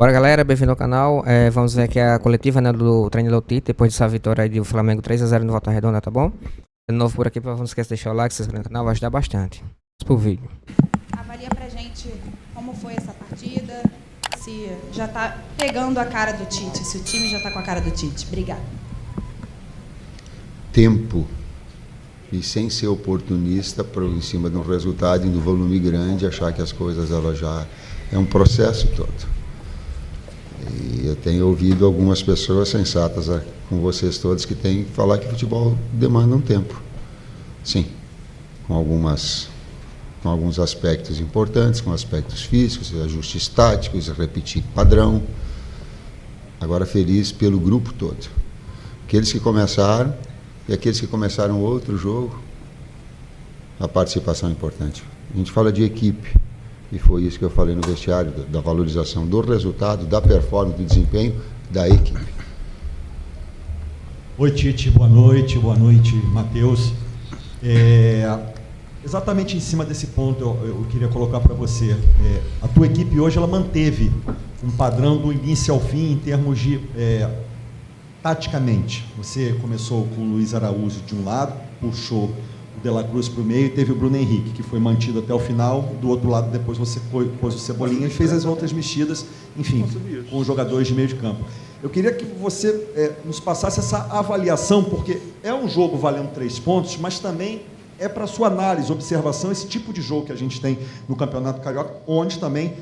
Bora, galera, bem-vindo ao canal. Vamos ver aqui a coletiva, né, do treinador Tite, depois dessa vitória aí do Flamengo 3-0 no Volta Redonda, tá bom? De novo por aqui, não esqueça de deixar o like, se inscrever no canal, vai ajudar bastante. Vamos pro vídeo. Avalia pra gente como foi essa partida, se já tá pegando a cara do Tite, se o time já tá com a cara do Tite. Obrigada. Tempo. E sem ser oportunista em cima de um resultado e do volume grande, achar que as coisas ela já é um processo todo. E eu tenho ouvido algumas pessoas sensatas com vocês todos que têm que falar que futebol demanda um tempo. Sim, com alguns aspectos importantes, com aspectos físicos, ajustes táticos, repetir padrão. Agora feliz pelo grupo todo. Aqueles que começaram e aqueles que começaram outro jogo, a participação é importante. A gente fala de equipe. E foi isso que eu falei no vestiário, da valorização do resultado, da performance, do desempenho da equipe. Oi, Tite, boa noite, Matheus. Exatamente em cima desse ponto eu queria colocar para você. A tua equipe hoje ela manteve um padrão do início ao fim em termos de taticamente. Você começou com o Luiz Araújo de um lado, puxou o De La Cruz para o meio e teve o Bruno Henrique, que foi mantido até o final. Do outro lado, depois você pôs o Cebolinha e fez as outras mexidas, enfim, com os jogadores de meio de campo. Eu queria que você nos passasse essa avaliação, porque é um jogo valendo 3 pontos, mas também é para sua análise, observação, esse tipo de jogo que a gente tem no Campeonato Carioca, onde também,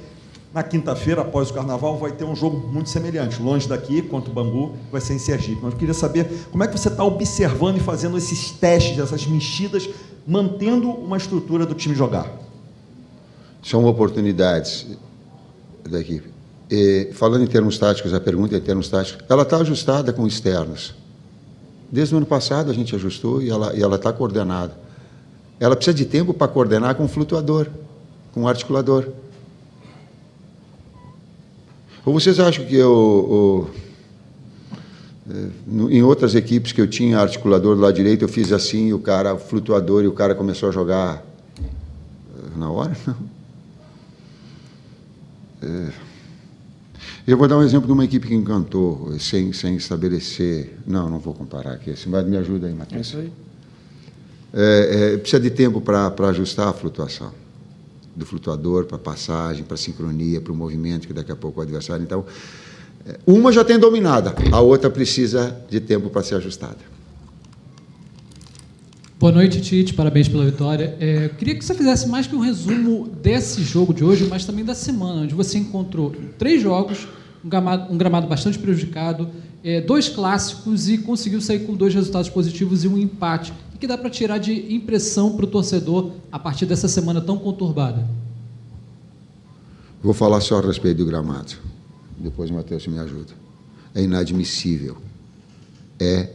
na quinta-feira, após o Carnaval, vai ter um jogo muito semelhante, longe daqui, contra o Bangu, vai ser em Sergipe. Mas eu queria saber como é que você está observando e fazendo esses testes, essas mexidas, mantendo uma estrutura do time jogar. São oportunidades da equipe. Falando em termos táticos, a pergunta é em termos táticos, ela está ajustada com externos. Desde o ano passado a gente ajustou e ela está coordenada. Ela precisa de tempo para coordenar com o flutuador, com o articulador. Ou vocês acham que em outras equipes que eu tinha articulador do lado direito, eu fiz assim, o flutuador, e o cara começou a jogar na hora? Não. Eu vou dar um exemplo de uma equipe que encantou, sem estabelecer... Não vou comparar aqui, mas me ajuda aí, Matheus. É isso aí. Precisa de tempo para ajustar a flutuação do flutuador, para passagem, para sincronia, para o movimento, que daqui a pouco o adversário... Então, uma já tem dominada, a outra precisa de tempo para ser ajustada. Boa noite, Tite, parabéns pela vitória. Eu queria que você fizesse mais que um resumo desse jogo de hoje, mas também da semana, onde você encontrou 3 jogos, um gramado bastante prejudicado, 2 clássicos e conseguiu sair com 2 resultados positivos e um empate. O que dá para tirar de impressão para o torcedor a partir dessa semana tão conturbada? Vou falar só a respeito do gramado. Depois o Matheus me ajuda. É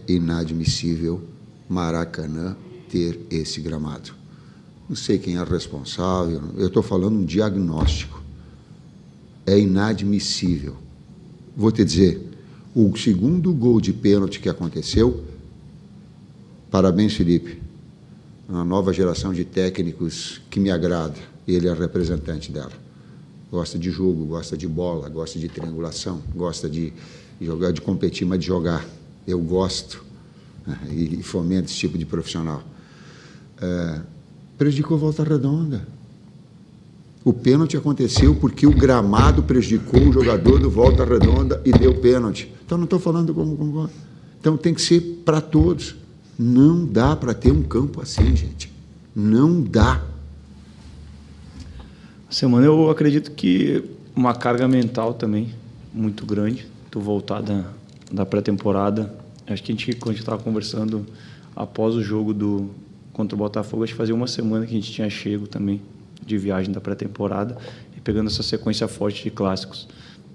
inadmissível Maracanã ter esse gramado. Não sei quem é responsável, eu estou falando um diagnóstico. É inadmissível. Vou te dizer, o segundo gol de pênalti que aconteceu, parabéns, Felipe, uma nova geração de técnicos que me agrada, ele é representante dela. Gosta de jogo, gosta de bola, gosta de triangulação, gosta de jogar, de competir, mas de jogar. Eu gosto e fomento esse tipo de profissional. Prejudicou Volta Redonda. O pênalti aconteceu porque o gramado prejudicou o jogador do Volta Redonda e deu pênalti. Então, não estou falando como... Então, tem que ser para todos. Não dá para ter um campo assim, gente. Não dá. Semana eu acredito que uma carga mental também muito grande. Tu voltar da pré-temporada. Acho que quando a gente estava conversando após o jogo contra o Botafogo, acho que fazia uma semana que a gente tinha chego também de viagem da pré-temporada e pegando essa sequência forte de clássicos.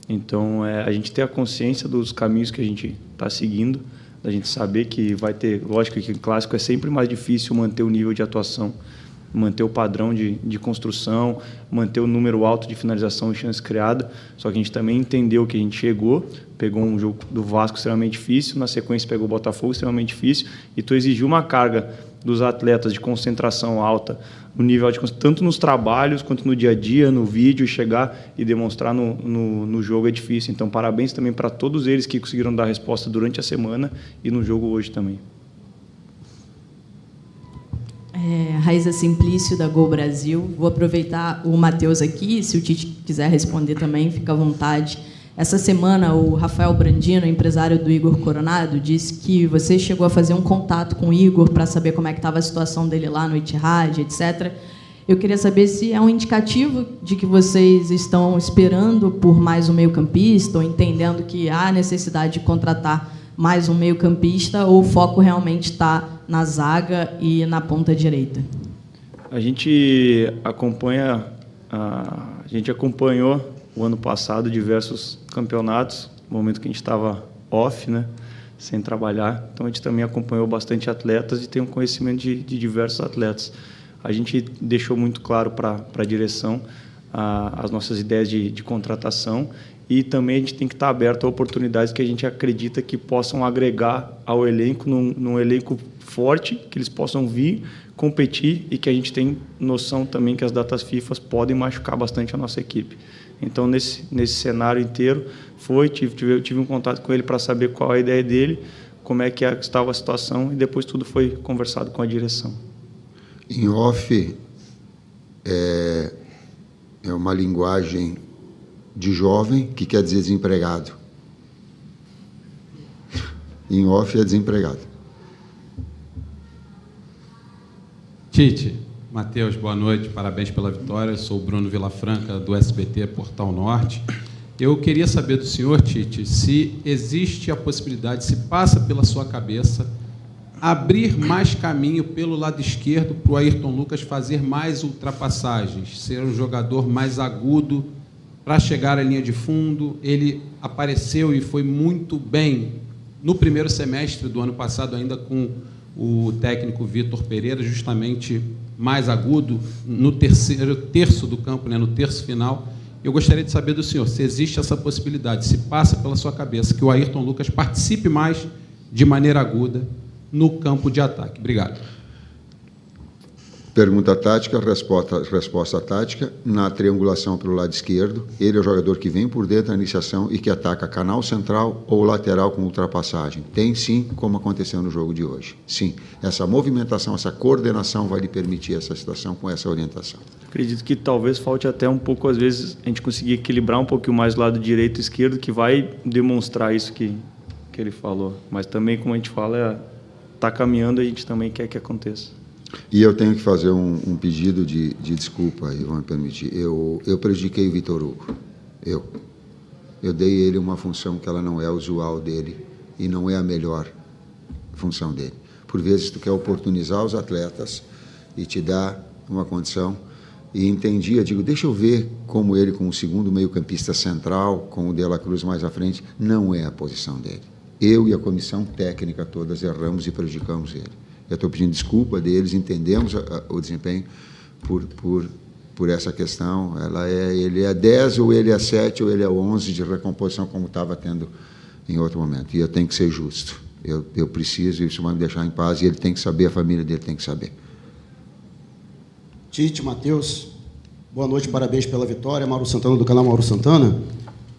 Então, a gente ter a consciência dos caminhos que a gente está seguindo, da gente saber que vai ter... Lógico que em clássico é sempre mais difícil manter o nível de atuação, manter o padrão de construção, manter o número alto de finalização e chance criada. Só que a gente também entendeu que a gente chegou, pegou um jogo do Vasco extremamente difícil, na sequência pegou o Botafogo extremamente difícil, e tu exigiu uma carga dos atletas de concentração alta, no nível de, tanto nos trabalhos quanto no dia a dia, no vídeo, chegar e demonstrar no jogo é difícil. Então, parabéns também para todos eles que conseguiram dar resposta durante a semana e no jogo hoje também. Raíza Simplício, da Gol Brasil. Vou aproveitar o Matheus aqui, se o Tite quiser responder também, fica à vontade. Essa semana, o Rafael Brandino, empresário do Igor Coronado, disse que você chegou a fazer um contato com o Igor para saber como é que estava a situação dele lá no Etihad, etc. Eu queria saber se é um indicativo de que vocês estão esperando por mais um meio-campista ou entendendo que há necessidade de contratar mais um meio-campista, ou o foco realmente está na zaga e na ponta direita? A gente acompanhou o ano passado diversos campeonatos, no momento que a gente estava off, né, sem trabalhar. Então a gente também acompanhou bastante atletas e tem um conhecimento de diversos atletas. A gente deixou muito claro para a direção as nossas ideias de contratação, e também a gente tem que estar aberto a oportunidades que a gente acredita que possam agregar ao elenco, num elenco forte, que eles possam vir competir, e que a gente tem noção também que as datas FIFA podem machucar bastante a nossa equipe. Então, nesse cenário inteiro, tive um contato com ele para saber qual a ideia dele, como é que estava a situação, e depois tudo foi conversado com a direção. Em off, é uma linguagem de jovem que quer dizer desempregado. Em off é desempregado. Tite, Matheus, boa noite, parabéns pela vitória. Eu sou o Bruno Vilafranca, do SBT Portal Norte. Eu queria saber do senhor, Tite, se existe a possibilidade, se passa pela sua cabeça, abrir mais caminho pelo lado esquerdo para o Ayrton Lucas fazer mais ultrapassagens, ser um jogador mais agudo para chegar à linha de fundo. Ele apareceu e foi muito bem no primeiro semestre do ano passado, ainda com o técnico Vitor Pereira, justamente mais agudo, no terceiro terço do campo, né, no terço final. Eu gostaria de saber do senhor se existe essa possibilidade, se passa pela sua cabeça que o Ayrton Lucas participe mais de maneira aguda no campo de ataque. Obrigado. Pergunta tática, resposta tática. Na triangulação pelo lado esquerdo, ele é o jogador que vem por dentro da iniciação e que ataca canal central ou lateral com ultrapassagem. Tem sim, como aconteceu no jogo de hoje. Sim, essa movimentação, essa coordenação vai lhe permitir essa situação com essa orientação. Acredito que talvez falte até um pouco, às vezes, a gente conseguir equilibrar um pouquinho mais o lado direito e esquerdo, que vai demonstrar isso que ele falou. Mas também, como a gente fala, está caminhando, a gente também quer que aconteça. E eu tenho que fazer um pedido de desculpa, e vão me permitir. Eu prejudiquei o Vitor Hugo. Eu dei ele uma função que ela não é usual dele e não é a melhor função dele. Por vezes tu quer oportunizar os atletas e te dá uma condição, e entendia, digo, deixa eu ver como ele, com o segundo meio-campista central, com o De La Cruz mais à frente, não é a posição dele. Eu e a comissão técnica todas erramos e prejudicamos ele. Eu estou pedindo desculpa deles, entendemos o desempenho por essa questão. Ele é 10, ou ele é 7, ou ele é 11 de recomposição, como estava tendo em outro momento. E eu tenho que ser justo. Eu preciso, isso vai me deixar em paz, e ele tem que saber, a família dele tem que saber. Tite, Matheus, boa noite, parabéns pela vitória. Mauro Santana, do canal Mauro Santana.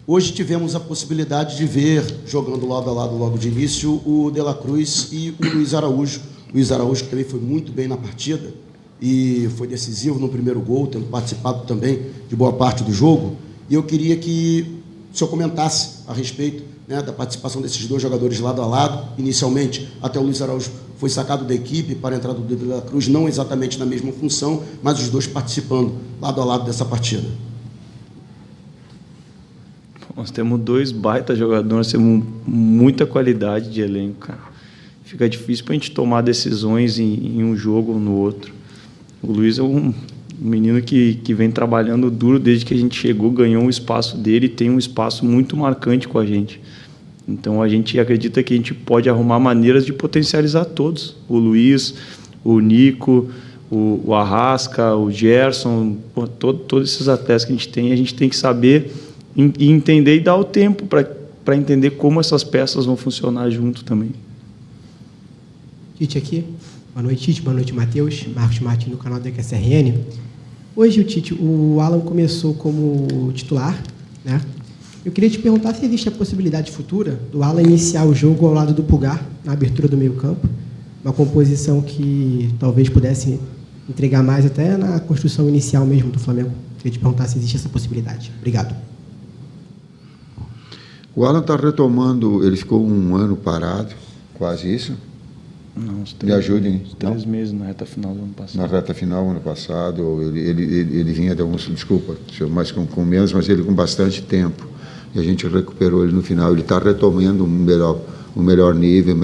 Hoje tivemos a possibilidade de ver, jogando lado a lado logo de início, o De La Cruz e o Luiz Araújo. Luiz Araújo, que também foi muito bem na partida e foi decisivo no primeiro gol, tendo participado também de boa parte do jogo. E eu queria que o senhor comentasse a respeito, né, da participação desses dois jogadores lado a lado. Inicialmente, até o Luiz Araújo foi sacado da equipe para a entrada do De La Cruz, não exatamente na mesma função, mas os dois participando lado a lado dessa partida. Nós temos dois baita jogadores, temos muita qualidade de elenco, cara. Fica difícil para a gente tomar decisões em um jogo ou no outro. O Luiz é um menino que vem trabalhando duro desde que a gente chegou, ganhou um espaço dele e tem um espaço muito marcante com a gente. Então, a gente acredita que a gente pode arrumar maneiras de potencializar todos. O Luiz, o Nico, o Arrasca, o Gerson, todos esses atletas que a gente tem que saber e entender e dar o tempo para entender como essas peças vão funcionar junto também. Tite aqui. Boa noite, Tite. Boa noite, Matheus. Marcos Martins, do canal da QSRN. Hoje, o Alan começou como titular, né? Eu queria te perguntar se existe a possibilidade futura do Alan iniciar o jogo ao lado do Pulgar, na abertura do meio-campo, uma composição que talvez pudesse entregar mais até na construção inicial mesmo do Flamengo. Queria te perguntar se existe essa possibilidade. Obrigado. O Alan está retomando, ele ficou um ano parado, quase isso. Não, uns 3, Me ajudem. 3 meses na reta final do ano passado. Na reta final do ano passado, ele vinha de alguns, desculpa, mas com menos, mas ele com bastante tempo. E a gente recuperou ele no final. Ele está retomando um melhor nível,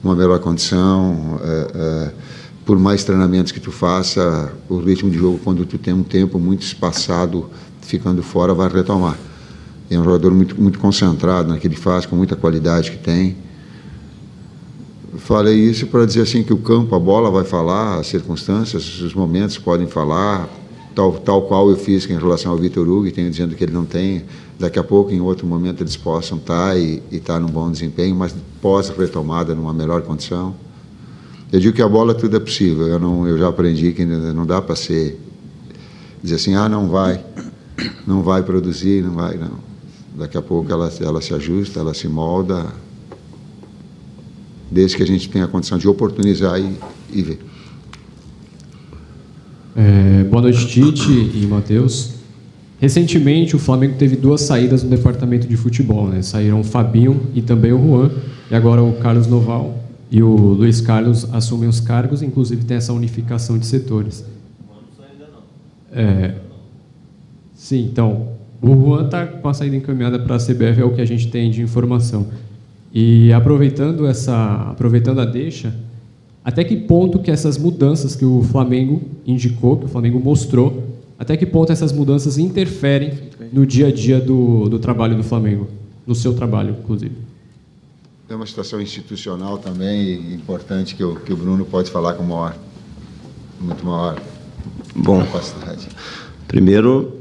uma melhor condição. Por mais treinamentos que tu faça, o ritmo de jogo, quando tu tem um tempo muito espaçado ficando fora, vai retomar. É um jogador muito, muito concentrado no que ele faz, com muita qualidade que tem. Falei isso para dizer assim que o campo, a bola vai falar, as circunstâncias, os momentos podem falar, tal qual eu fiz em relação ao Vitor Hugo, e tenho dizendo que ele não tem. Daqui a pouco, em outro momento, eles possam estar e estar num bom desempenho, mas pós-retomada, numa melhor condição. Eu digo que a bola tudo é possível. Eu já aprendi que não dá para dizer assim, não vai produzir, não vai, não. Daqui a pouco ela se ajusta, ela se molda, desde que a gente tenha a condição de oportunizar e ver. Boa noite, Tite e Matheus. Recentemente, o Flamengo teve 2 saídas no departamento de futebol, né? Saíram o Fabinho e também o Juan, e agora o Carlos Noval e o Luiz Carlos assumem os cargos, inclusive tem essa unificação de setores. Sim, então, o Juan está com a saída encaminhada para a CBF, é o que a gente tem de informação. E aproveitando a deixa, até que ponto que essas mudanças que o Flamengo indicou, que o Flamengo mostrou, até que ponto essas mudanças interferem no dia a dia do trabalho do Flamengo, no seu trabalho, inclusive? É uma situação institucional também importante que o Bruno pode falar com muito maior capacidade. Primeiro,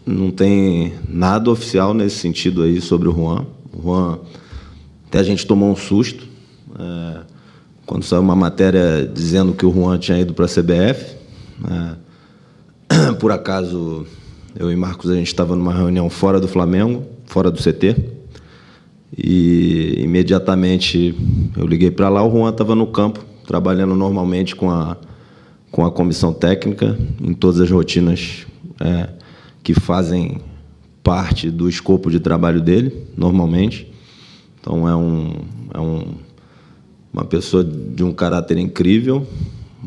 não tem nada oficial nesse sentido aí sobre o Juan. O Juan, até a gente tomou um susto quando saiu uma matéria dizendo que o Juan tinha ido para a CBF. Por acaso, eu e Marcos, a gente estava numa reunião fora do Flamengo, fora do CT, e imediatamente eu liguei para lá, o Juan estava no campo, trabalhando normalmente com a comissão técnica, em todas as rotinas que fazem parte do escopo de trabalho dele, normalmente. Então, uma pessoa de um caráter incrível,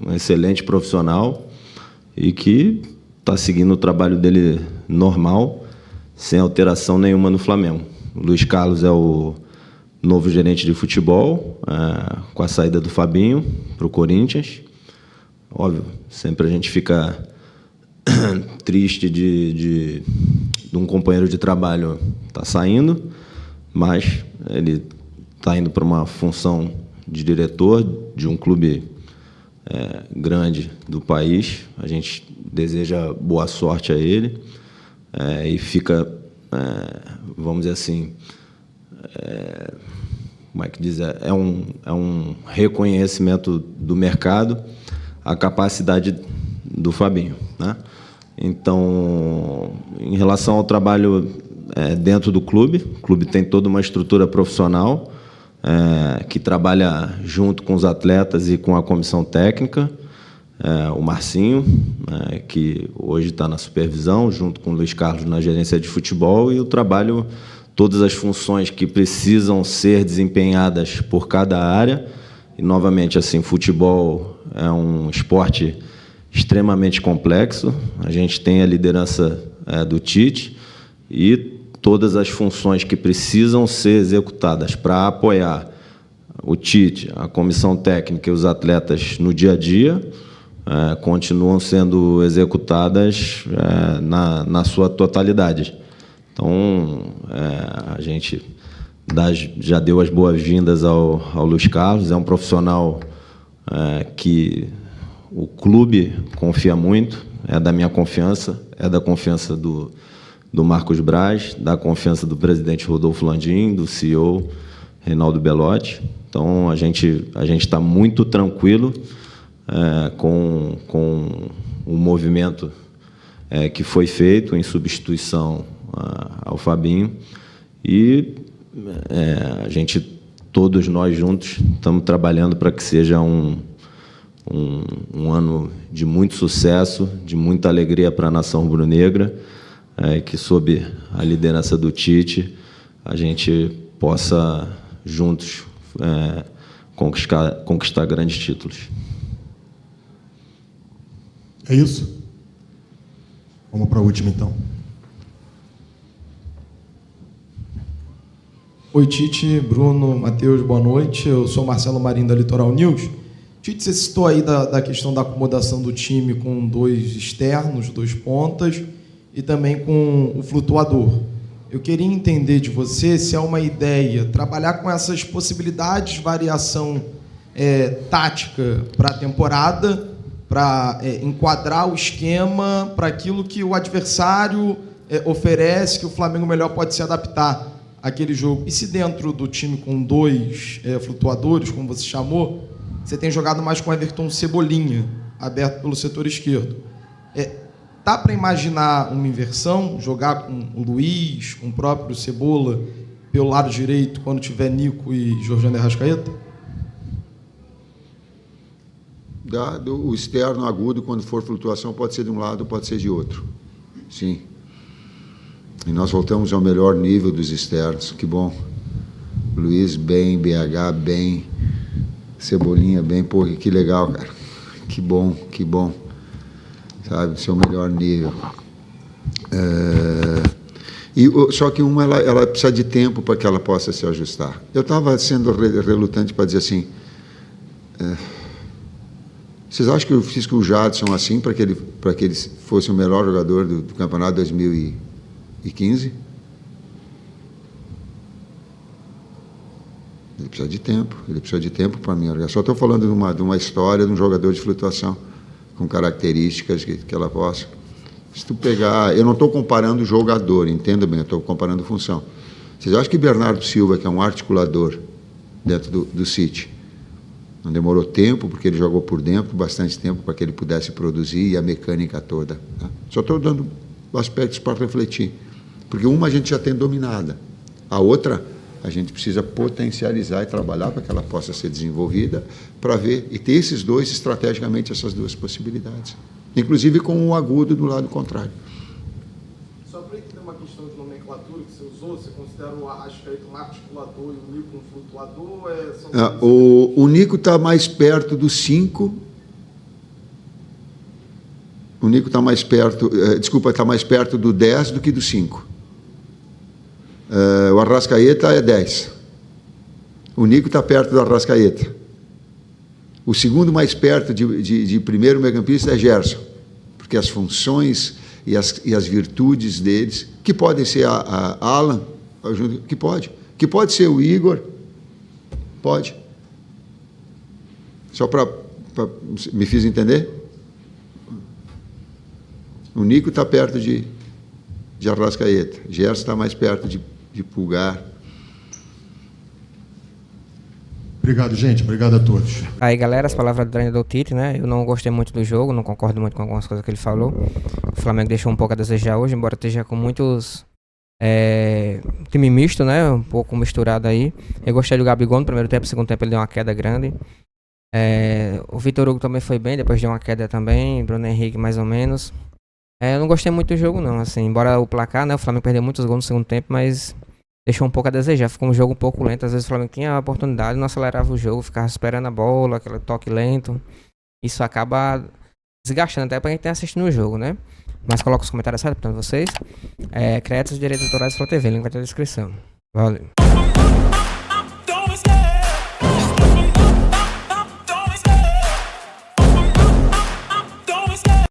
um excelente profissional, e que está seguindo o trabalho dele normal, sem alteração nenhuma no Flamengo. O Luiz Carlos é o novo gerente de futebol, com a saída do Fabinho para o Corinthians. Óbvio, sempre a gente fica triste de um companheiro de trabalho estar saindo, mas ele está indo para uma função de diretor de um clube grande do país. A gente deseja boa sorte a ele e fica, vamos dizer assim, como é que diz? É um reconhecimento do mercado a capacidade do Fabinho, né? Então, em relação ao trabalho dentro do clube, o clube tem toda uma estrutura profissional que trabalha junto com os atletas e com a comissão técnica. O Marcinho, que hoje está na supervisão, junto com o Luiz Carlos na gerência de futebol, e o trabalho, todas as funções que precisam ser desempenhadas por cada área. E, novamente, assim, futebol é um esporte extremamente complexo. A gente tem a liderança do Tite e todas as funções que precisam ser executadas para apoiar o Tite, a comissão técnica e os atletas no dia a dia, continuam sendo executadas na sua totalidade. Então, a gente já deu as boas-vindas ao Luiz Carlos. É um profissional que o clube confia muito, é da minha confiança, é da confiança do Marcos Braz, da confiança do presidente Rodolfo Landim, do CEO Reinaldo Belotti. Então, a gente está muito tranquilo com o movimento que foi feito em substituição ao Fabinho. E todos nós juntos, estamos trabalhando para que seja um ano de muito sucesso, de muita alegria para a nação rubro-negra, que sob a liderança do Tite, a gente possa juntos conquistar grandes títulos. É isso? Vamos para a última, então. Oi, Tite, Bruno, Matheus, boa noite. Eu sou Marcelo Marinho, da Litoral News. Tite, você citou aí da questão da acomodação do time com 2 externos, 2 pontas, e também com o flutuador. Eu queria entender de você se é uma ideia trabalhar com essas possibilidades de variação tática para a temporada, para enquadrar o esquema para aquilo que o adversário oferece, que o Flamengo melhor pode se adaptar àquele jogo. E se dentro do time com 2 flutuadores, como você chamou, você tem jogado mais com o Everton Cebolinha, aberto pelo setor esquerdo. Dá para imaginar uma inversão, jogar com o Luiz, com o próprio Cebola, pelo lado direito, quando tiver Nico e Georgiano Arrascaeta? O externo agudo, quando for flutuação, pode ser de um lado, pode ser de outro. Sim. E nós voltamos ao melhor nível dos externos. Que bom. Luiz bem, BH bem, Cebolinha bem. Pô, que legal, cara. Que bom, que bom. Sabe, seu melhor nível. Só que ela precisa de tempo para que ela possa se ajustar. Eu estava sendo relutante para dizer assim... Vocês acham que eu fiz com o Jadson assim para que ele fosse o melhor jogador do campeonato 2015? Ele precisa de tempo para mim. Eu só estou falando de uma história de um jogador de flutuação com características que ela possa. Se tu pegar, eu não estou comparando o jogador, entenda bem, eu estou comparando função. Vocês acham que Bernardo Silva, que é um articulador dentro do City, não demorou tempo, porque ele jogou por dentro, bastante tempo para que ele pudesse produzir, e a mecânica toda. Tá? Só estou dando aspectos para refletir. Porque uma a gente já tem dominada, a outra a gente precisa potencializar e trabalhar para que ela possa ser desenvolvida, para ver, e ter esses dois, estrategicamente, essas 2 possibilidades. Inclusive com o agudo do lado contrário. Só para entender uma questão de nomenclatura que você usou, você considera o Arrascaeta um articulador e o Nico um flutuador? O Nico está mais perto do 5. O Nico está mais perto, está mais perto do 10 do que do 5. O Arrascaeta é 10. O Nico está perto do Arrascaeta. O segundo mais perto de primeiro meio-campista é Gerson, porque as funções e as virtudes deles, que podem ser a Alan, que pode ser o Igor, pode. Só para me fiz entender? O Nico está perto de Arrascaeta, Gerson está mais perto de Pulgar. Obrigado, gente. Obrigado a todos. Aí, galera, as palavras do treinador Tite, né? Eu não gostei muito do jogo, não concordo muito com algumas coisas que ele falou. O Flamengo deixou um pouco a desejar hoje, embora esteja com muitos... time misto, né? Um pouco misturado aí. Eu gostei do Gabigol no primeiro tempo, no segundo tempo ele deu uma queda grande. O Vitor Hugo também foi bem, depois deu uma queda também. Bruno Henrique mais ou menos. Eu não gostei muito do jogo não, assim. Embora o placar, né? O Flamengo perdeu muitos gols no segundo tempo, mas... deixou um pouco a desejar, ficou um jogo um pouco lento. Às vezes o Flamengo tinha a oportunidade, não acelerava o jogo, ficava esperando a bola, aquele toque lento. Isso acaba desgastando até pra quem tá assistindo o jogo, né? Mas coloca os comentários certos para vocês. Créditos de direitos autorais da Flá TV, link vai ter na descrição. Valeu.